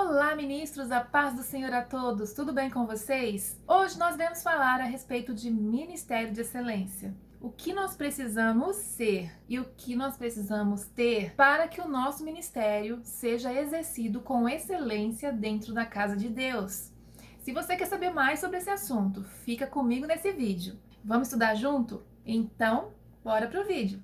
Olá, ministros, a paz do Senhor a todos, tudo bem com vocês? Hoje nós vamos falar a respeito de ministério de excelência. O que nós precisamos ser e o que nós precisamos ter para que o nosso ministério seja exercido com excelência dentro da casa de Deus. Se você quer saber mais sobre esse assunto, fica comigo nesse vídeo. Vamos estudar junto? Então, bora pro vídeo!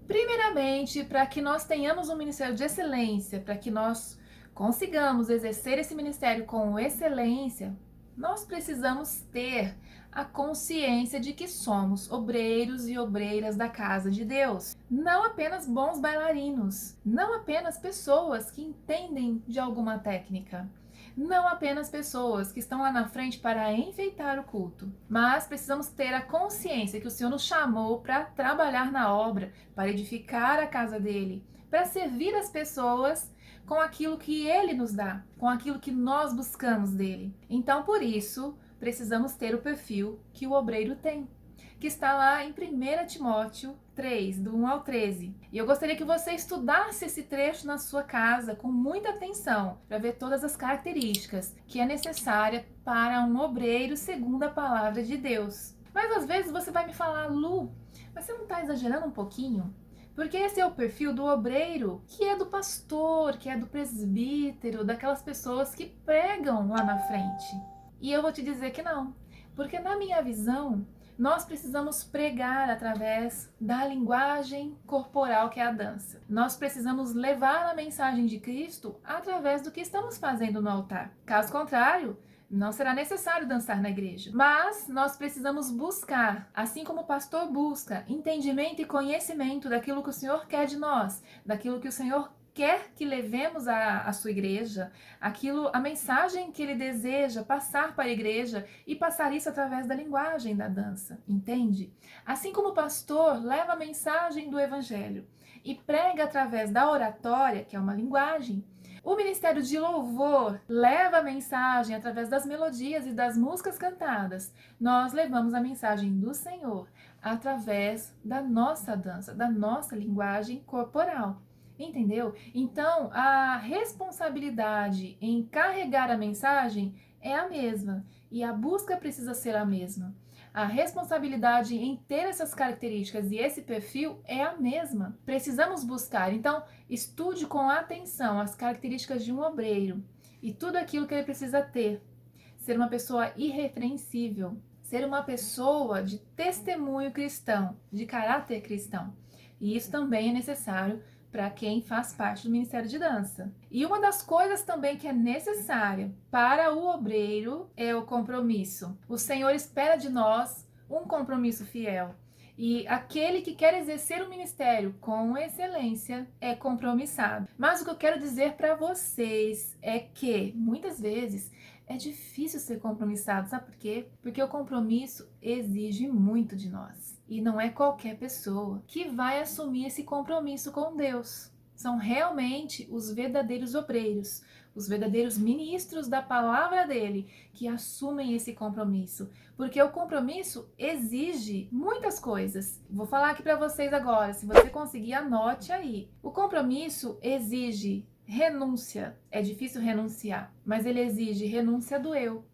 Primeiramente, para que nós tenhamos um ministério de excelência, para que nós consigamos exercer esse ministério com excelência, nós precisamos ter a consciência de que somos obreiros e obreiras da casa de Deus. Não apenas bons bailarinos, não apenas pessoas que entendem de alguma técnica, não apenas pessoas que estão lá na frente para enfeitar o culto, mas precisamos ter a consciência que o Senhor nos chamou para trabalhar na obra, para edificar a casa dele, para servir as pessoas com aquilo que ele nos dá, com aquilo que nós buscamos dele. Então, por isso, precisamos ter o perfil que o obreiro tem, que está lá em 1 Timóteo 3, do 1 ao 13. E eu gostaria que você estudasse esse trecho na sua casa com muita atenção, para ver todas as características que é necessária para um obreiro segundo a palavra de Deus. Mas às vezes você vai me falar, Lu, mas você não está exagerando um pouquinho? Porque esse é o perfil do obreiro, que é do pastor, que é do presbítero, daquelas pessoas que pregam lá na frente. E eu vou te dizer que não, porque na minha visão, nós precisamos pregar através da linguagem corporal que é a dança. Nós precisamos levar a mensagem de Cristo através do que estamos fazendo no altar. Caso contrário, não será necessário dançar na igreja. Mas nós precisamos buscar, assim como o pastor busca, entendimento e conhecimento daquilo que o Senhor quer de nós, daquilo que o Senhor quer que levemos à sua igreja, a mensagem que ele deseja passar para a igreja e passar isso através da linguagem da dança, entende? Assim como o pastor leva a mensagem do evangelho e prega através da oratória, que é uma linguagem, o ministério de louvor leva a mensagem através das melodias e das músicas cantadas. Nós levamos a mensagem do Senhor através da nossa dança, da nossa linguagem corporal. Entendeu? Então, a responsabilidade em carregar a mensagem é a mesma e a busca precisa ser a mesma. A responsabilidade em ter essas características e esse perfil é a mesma. Precisamos buscar. Então, estude com atenção as características de um obreiro e tudo aquilo que ele precisa ter. Ser uma pessoa irrepreensível, ser uma pessoa de testemunho cristão, de caráter cristão. E isso também é necessário para quem faz parte do Ministério de Dança. E uma das coisas também que é necessária para o obreiro é o compromisso. O Senhor espera de nós um compromisso fiel. E aquele que quer exercer o ministério com excelência é compromissado. Mas o que eu quero dizer para vocês é que, muitas vezes, é difícil ser compromissado, sabe por quê? Porque o compromisso exige muito de nós. E não é qualquer pessoa que vai assumir esse compromisso com Deus. São realmente os verdadeiros obreiros, os verdadeiros ministros da palavra dele que assumem esse compromisso. Porque o compromisso exige muitas coisas. Vou falar aqui para vocês agora, se você conseguir, anote aí. O compromisso exige renúncia. É difícil renunciar, mas ele exige renúncia do eu,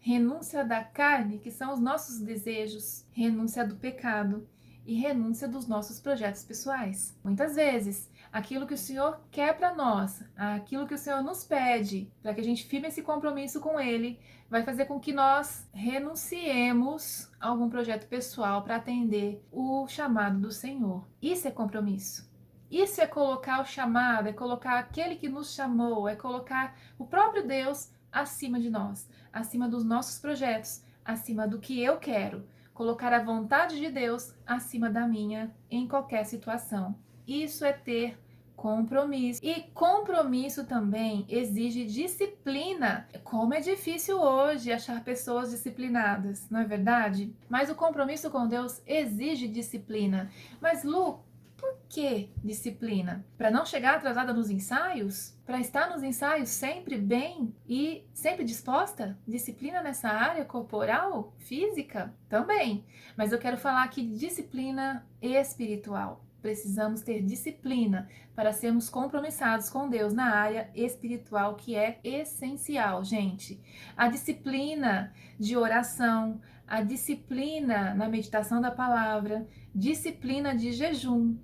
renúncia da carne, que são os nossos desejos, renúncia do pecado e renúncia dos nossos projetos pessoais. Muitas vezes, aquilo que o Senhor quer para nós, aquilo que o Senhor nos pede, para que a gente firme esse compromisso com Ele, vai fazer com que nós renunciemos a algum projeto pessoal para atender o chamado do Senhor. Isso é compromisso. Isso é colocar o chamado, é colocar aquele que nos chamou, é colocar o próprio Deus acima de nós, acima dos nossos projetos, acima do que eu quero. Colocar a vontade de Deus acima da minha em qualquer situação. Isso é ter compromisso. E compromisso também exige disciplina. Como é difícil hoje achar pessoas disciplinadas, não é verdade? Mas o compromisso com Deus exige disciplina. Mas, Lu, por que disciplina? Para não chegar atrasada nos ensaios? Para estar nos ensaios sempre bem e sempre disposta? Disciplina nessa área corporal, física? Também. Mas eu quero falar aqui de disciplina espiritual. precisamos ter disciplina para sermos compromissados com Deus na área espiritual, que é essencial, gente. A disciplina de oração, a disciplina na meditação da palavra, disciplina de jejum,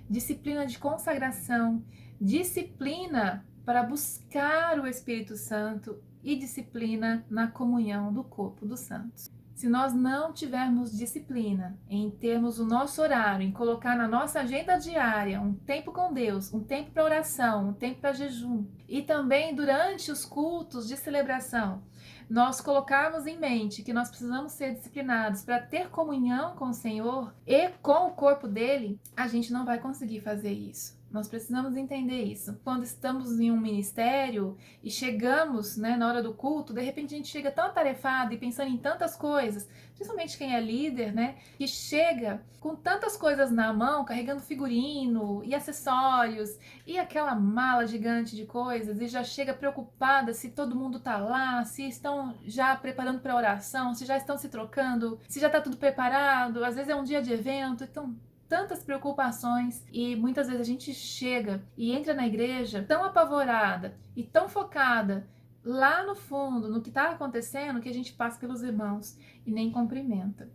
disciplina de consagração, disciplina para buscar o Espírito Santo e disciplina na comunhão do corpo dos santos. Se nós não tivermos disciplina em termos o nosso horário, em colocar na nossa agenda diária um tempo com Deus, um tempo para oração, um tempo para jejum, e também durante os cultos de celebração, nós colocarmos em mente que nós precisamos ser disciplinados para ter comunhão com o Senhor e com o corpo dele, a gente não vai conseguir fazer isso. Nós precisamos entender isso. Quando estamos em um ministério e chegamos, na hora do culto, de repente a gente chega tão atarefado e pensando em tantas coisas, principalmente quem é líder, que chega com tantas coisas na mão, carregando figurino e acessórios e aquela mala gigante de coisas e já chega preocupada se todo mundo tá lá, se estão já preparando para a oração, se já estão se trocando, se já tá tudo preparado, às vezes é um dia de evento, então tantas preocupações, e muitas vezes a gente chega e entra na igreja tão apavorada e tão focada lá no fundo, no que está acontecendo, que a gente passa pelos irmãos e nem cumprimenta.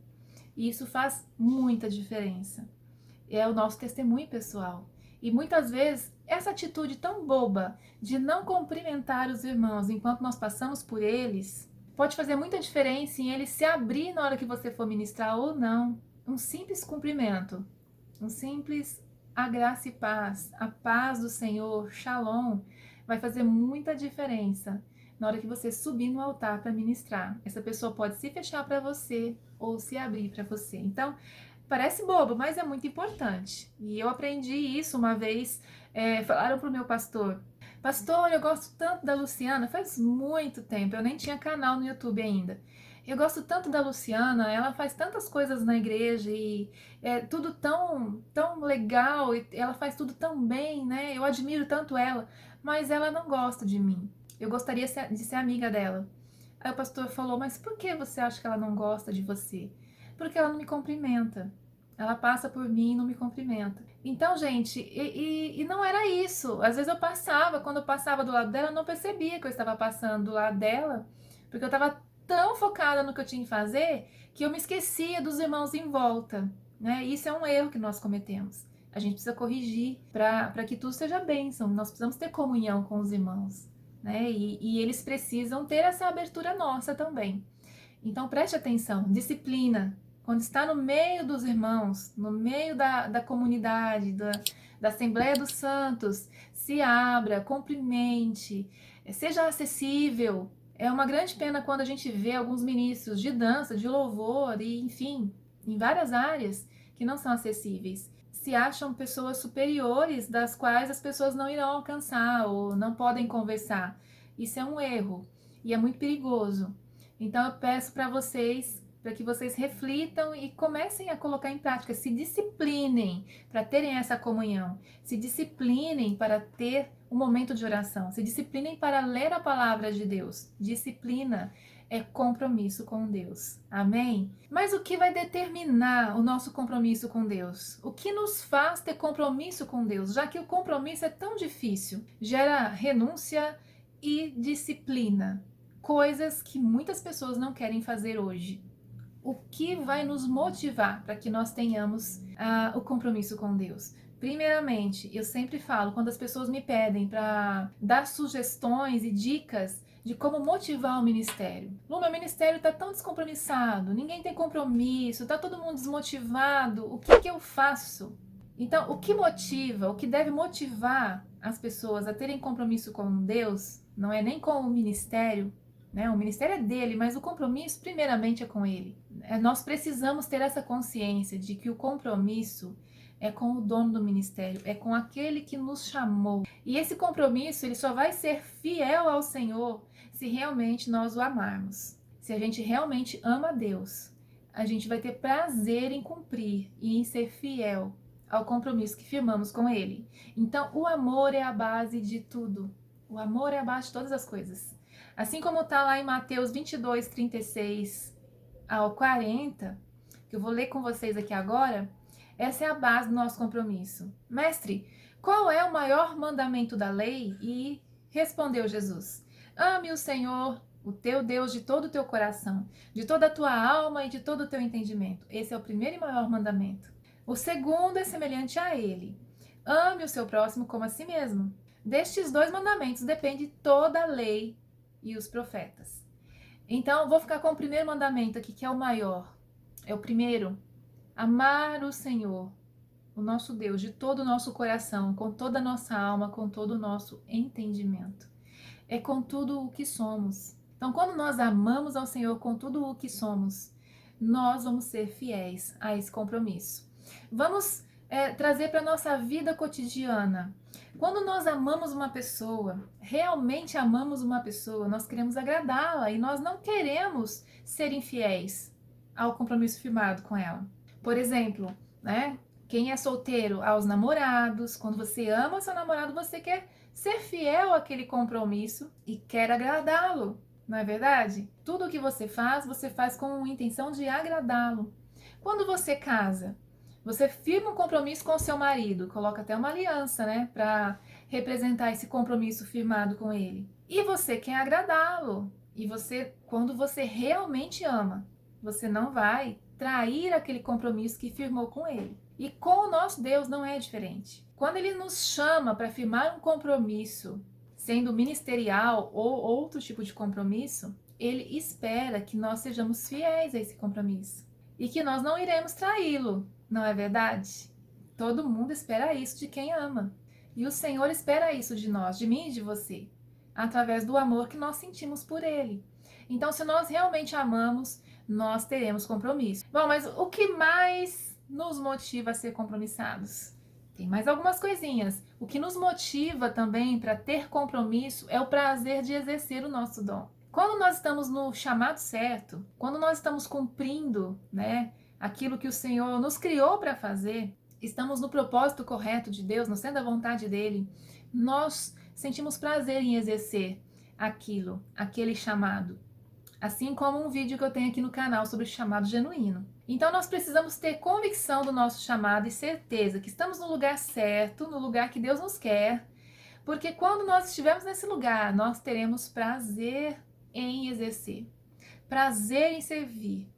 E isso faz muita diferença. É o nosso testemunho pessoal. E muitas vezes essa atitude tão boba de não cumprimentar os irmãos enquanto nós passamos por eles pode fazer muita diferença em eles se abrir na hora que você for ministrar ou não. Um simples cumprimento, um simples a graça e paz, a paz do Senhor, shalom, vai fazer muita diferença na hora que você subir no altar para ministrar. Essa pessoa pode se fechar para você ou se abrir para você. Então, parece bobo, mas é muito importante. E eu aprendi isso uma vez, falaram pro meu pastor, pastor, eu gosto tanto da Luciana, faz muito tempo, eu nem tinha canal no YouTube ainda. Eu gosto tanto da Luciana, ela faz tantas coisas na igreja e é tudo tão, tão legal, e ela faz tudo tão bem, Eu admiro tanto ela, mas ela não gosta de mim. Eu gostaria de ser amiga dela. Aí o pastor falou, mas por que você acha que ela não gosta de você? Porque ela não me cumprimenta. Ela passa por mim e não me cumprimenta. Então, gente, e não era isso. Às vezes eu passava, quando eu passava do lado dela, eu não percebia que eu estava passando do lado dela, porque eu estava tão focada no que eu tinha que fazer que eu me esquecia dos irmãos em volta, Isso é um erro que nós cometemos. A gente precisa corrigir para que tudo seja bênção. Nós precisamos ter comunhão com os irmãos, E eles precisam ter essa abertura nossa também. Então preste atenção, disciplina. Quando está no meio dos irmãos, no meio da comunidade, da Assembleia dos Santos, se abra, cumprimente, seja acessível. É uma grande pena quando a gente vê alguns ministros de dança, de louvor e, enfim, em várias áreas que não são acessíveis. Se acham pessoas superiores das quais as pessoas não irão alcançar ou não podem conversar. Isso é um erro e é muito perigoso. Então eu peço para que vocês reflitam e comecem a colocar em prática, se disciplinem para terem essa comunhão, se disciplinem para ter um momento de oração, se disciplinem para ler a palavra de Deus. Disciplina é compromisso com Deus. Amém? Mas o que vai determinar o nosso compromisso com Deus? O que nos faz ter compromisso com Deus? Já que o compromisso é tão difícil, gera renúncia e disciplina. Coisas que muitas pessoas não querem fazer hoje. O que vai nos motivar para que nós tenhamos o compromisso com Deus? Primeiramente, eu sempre falo, quando as pessoas me pedem para dar sugestões e dicas de como motivar o ministério. Lu, meu ministério está tão descompromissado, ninguém tem compromisso, está todo mundo desmotivado, o que eu faço? Então, o que motiva, o que deve motivar as pessoas a terem compromisso com Deus, não é nem com o ministério, O ministério é dele, mas o compromisso primeiramente é com ele. Nós precisamos ter essa consciência de que o compromisso é com o dono do ministério, é com aquele que nos chamou. E esse compromisso, ele só vai ser fiel ao Senhor se realmente nós o amarmos. Se a gente realmente ama Deus, a gente vai ter prazer em cumprir e em ser fiel ao compromisso que firmamos com ele. Então, o amor é a base de tudo. O amor é a base de todas as coisas. Assim como está lá em Mateus 22, 36 ao 40, que eu vou ler com vocês aqui agora, Essa é a base do nosso compromisso. Mestre, qual é o maior mandamento da lei? E respondeu Jesus: ame o Senhor, o teu Deus, de todo o teu coração, de toda a tua alma e de todo o teu entendimento. Esse é o primeiro e maior mandamento. O segundo é semelhante a ele: ame o seu próximo como a si mesmo. Destes dois mandamentos depende toda a lei e os profetas. Então, vou ficar com o primeiro mandamento aqui, que é o maior. É o primeiro: amar o Senhor, o nosso Deus, de todo o nosso coração, com toda a nossa alma, com todo o nosso entendimento. É com tudo o que somos. Então, quando nós amamos ao Senhor com tudo o que somos, nós vamos ser fiéis a esse compromisso. Vamos trazer para a nossa vida cotidiana. Quando nós amamos uma pessoa, realmente amamos uma pessoa, nós queremos agradá-la e nós não queremos ser infiéis ao compromisso firmado com ela. Por exemplo, né? Quem é solteiro, aos namorados, quando você ama seu namorado, você quer ser fiel àquele compromisso e quer agradá-lo, não é verdade? Tudo o que você faz com a intenção de agradá-lo. Quando você casa, você firma um compromisso com o seu marido, coloca até uma aliança, né, para representar esse compromisso firmado com ele. E você quer agradá-lo. E você, quando você realmente ama, você não vai trair aquele compromisso que firmou com ele. E com o nosso Deus não é diferente. Quando ele nos chama para firmar um compromisso, sendo ministerial ou outro tipo de compromisso, ele espera que nós sejamos fiéis a esse compromisso e que nós não iremos traí-lo, não é verdade? Todo mundo espera isso de quem ama. E o Senhor espera isso de nós, de mim e de você, através do amor que nós sentimos por ele. Então, se nós realmente amamos, nós teremos compromisso. Bom, mas o que mais nos motiva a ser compromissados? Tem mais algumas coisinhas. O que nos motiva também para ter compromisso é o prazer de exercer o nosso dom. Quando nós estamos no chamado certo, quando nós estamos cumprindo, né, aquilo que o Senhor nos criou para fazer, estamos no propósito correto de Deus, no centro da vontade dele, nós sentimos prazer em exercer aquilo, aquele chamado. Assim como um vídeo que eu tenho aqui no canal sobre o chamado genuíno. Então nós precisamos ter convicção do nosso chamado e certeza que estamos no lugar certo, no lugar que Deus nos quer, porque quando nós estivermos nesse lugar, nós teremos prazer em exercer, prazer em servir.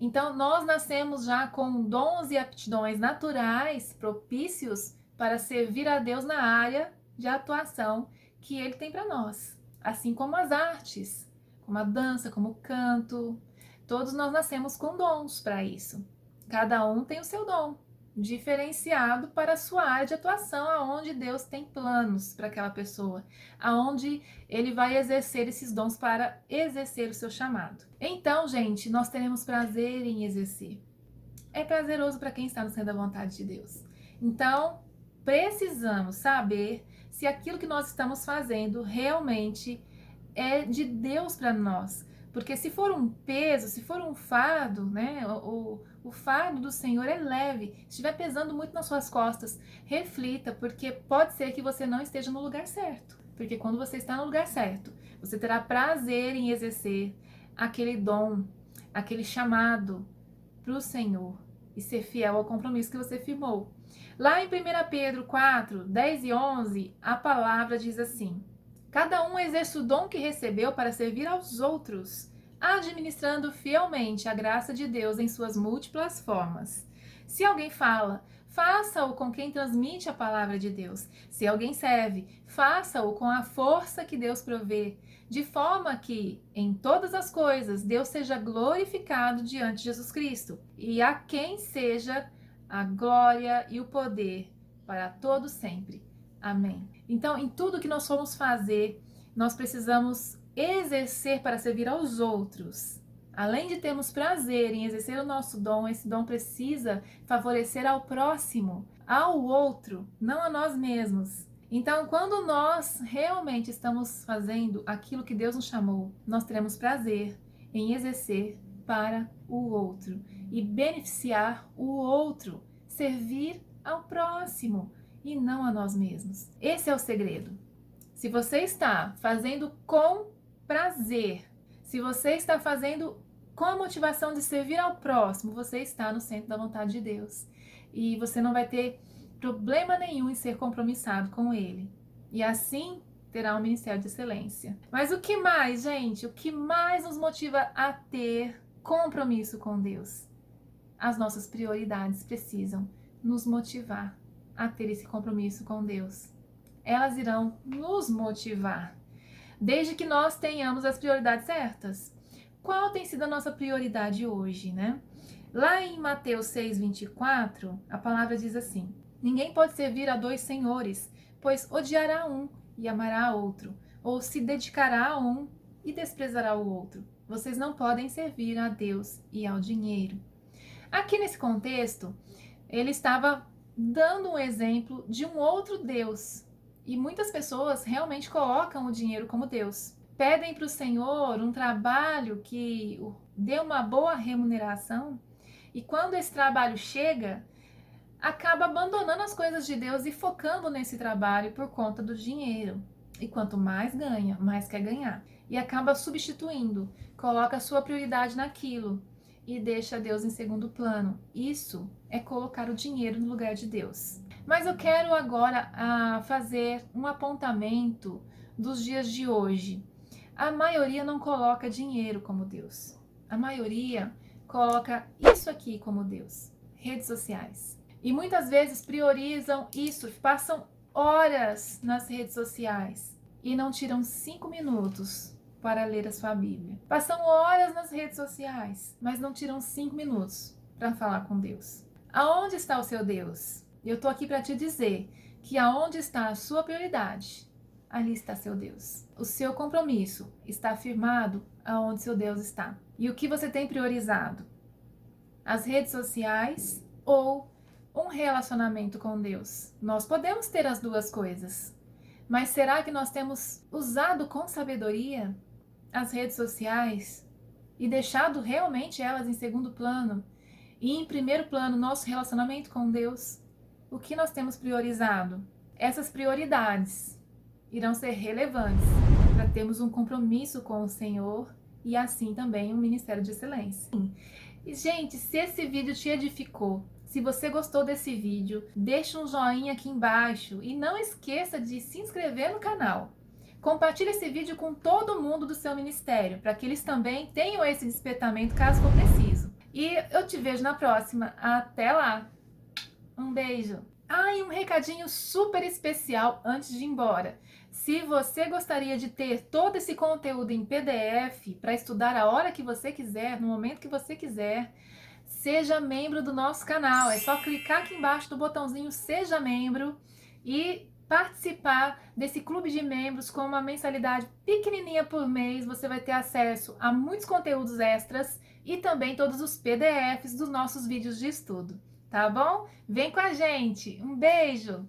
Então nós nascemos já com dons e aptidões naturais, propícios para servir a Deus na área de atuação que Ele tem para nós, assim como as artes, como a dança, como o canto. Todos nós nascemos com dons para isso. Cada um tem o seu dom, diferenciado para a sua área de atuação, aonde Deus tem planos para aquela pessoa, aonde Ele vai exercer esses dons para exercer o seu chamado. Então, gente, nós teremos prazer em exercer. É prazeroso para quem está no centro da vontade de Deus. Então, precisamos saber se aquilo que nós estamos fazendo realmente é de Deus para nós. Porque se for um peso, se for um fardo, né, o fardo do Senhor é leve. Se estiver pesando muito nas suas costas, reflita, porque pode ser que você não esteja no lugar certo. Porque quando você está no lugar certo, você terá prazer em exercer aquele dom, aquele chamado para o Senhor e ser fiel ao compromisso que você firmou. Lá em 1 Pedro 4, 10 e 11, a palavra diz assim: cada um exerce o dom que recebeu para servir aos outros, administrando fielmente a graça de Deus em suas múltiplas formas. Se alguém fala, faça-o com quem transmite a palavra de Deus. Se alguém serve, faça-o com a força que Deus provê, de forma que, em todas as coisas, Deus seja glorificado diante de Jesus Cristo, e a quem seja a glória e o poder para todo sempre. Amém. Então, em tudo que nós formos fazer, nós precisamos exercer para servir aos outros. Além de termos prazer em exercer o nosso dom, esse dom precisa favorecer ao próximo, ao outro, não a nós mesmos. Então, quando nós realmente estamos fazendo aquilo que Deus nos chamou, nós teremos prazer em exercer para o outro e beneficiar o outro, servir ao próximo e não a nós mesmos. Esse é o segredo. Se você está fazendo com prazer, se você está fazendo com a motivação de servir ao próximo, você está no centro da vontade de Deus. e você não vai ter problema nenhum em ser compromissado com ele. E assim terá um ministério de excelência. Mas o que mais, gente? O que mais nos motiva a ter compromisso com Deus? As nossas prioridades precisam nos motivar a ter esse compromisso com Deus. Elas irão nos motivar, desde que nós tenhamos as prioridades certas. Qual tem sido a nossa prioridade hoje, né? Lá em Mateus 6:24, a palavra diz assim: ninguém pode servir a dois senhores, pois odiará um e amará outro, ou se dedicará a um e desprezará o outro. Vocês não podem servir a Deus e ao dinheiro. Aqui nesse contexto, ele estava dando um exemplo de um outro Deus. E muitas pessoas realmente colocam o dinheiro como Deus. Pedem para o Senhor um trabalho que dê uma boa remuneração, e quando esse trabalho chega, acaba abandonando as coisas de Deus e focando nesse trabalho por conta do dinheiro. E quanto mais ganha, mais quer ganhar. E acaba substituindo, coloca a sua prioridade naquilo e deixa Deus em segundo plano. Isso é colocar o dinheiro no lugar de Deus. Mas eu quero agora fazer um apontamento dos dias de hoje. A maioria não coloca dinheiro como Deus. A maioria coloca isso aqui como Deus: redes sociais. E muitas vezes priorizam isso, passam horas nas redes sociais e não tiram 5 minutos para ler a sua Bíblia. Passam horas nas redes sociais, mas não tiram 5 minutos para falar com Deus. Aonde está o seu Deus? Eu estou aqui para te dizer que aonde está a sua prioridade, ali está seu Deus. O seu compromisso está afirmado aonde seu Deus está. E o que você tem priorizado? As redes sociais ou um relacionamento com Deus? Nós podemos ter as duas coisas, mas será que nós temos usado com sabedoria as redes sociais e deixado realmente elas em segundo plano e em primeiro plano nosso relacionamento com Deus? O que nós temos priorizado? Essas prioridades irão ser relevantes para termos um compromisso com o Senhor e assim também um ministério de excelência. E, gente, se esse vídeo te edificou, se você gostou desse vídeo, deixa um joinha aqui embaixo e não esqueça de se inscrever no canal. Compartilhe esse vídeo com todo mundo do seu ministério, para que eles também tenham esse despertamento caso for preciso. E eu te vejo na próxima. Até lá! Um beijo! E um recadinho super especial antes de ir embora. Se você gostaria de ter todo esse conteúdo em PDF para estudar a hora que você quiser, no momento que você quiser, seja membro do nosso canal. É só clicar aqui embaixo do botãozinho Seja Membro e participar desse clube de membros com uma mensalidade pequenininha por mês. Você vai ter acesso a muitos conteúdos extras e também todos os PDFs dos nossos vídeos de estudo. Tá bom? Vem com a gente. Um beijo!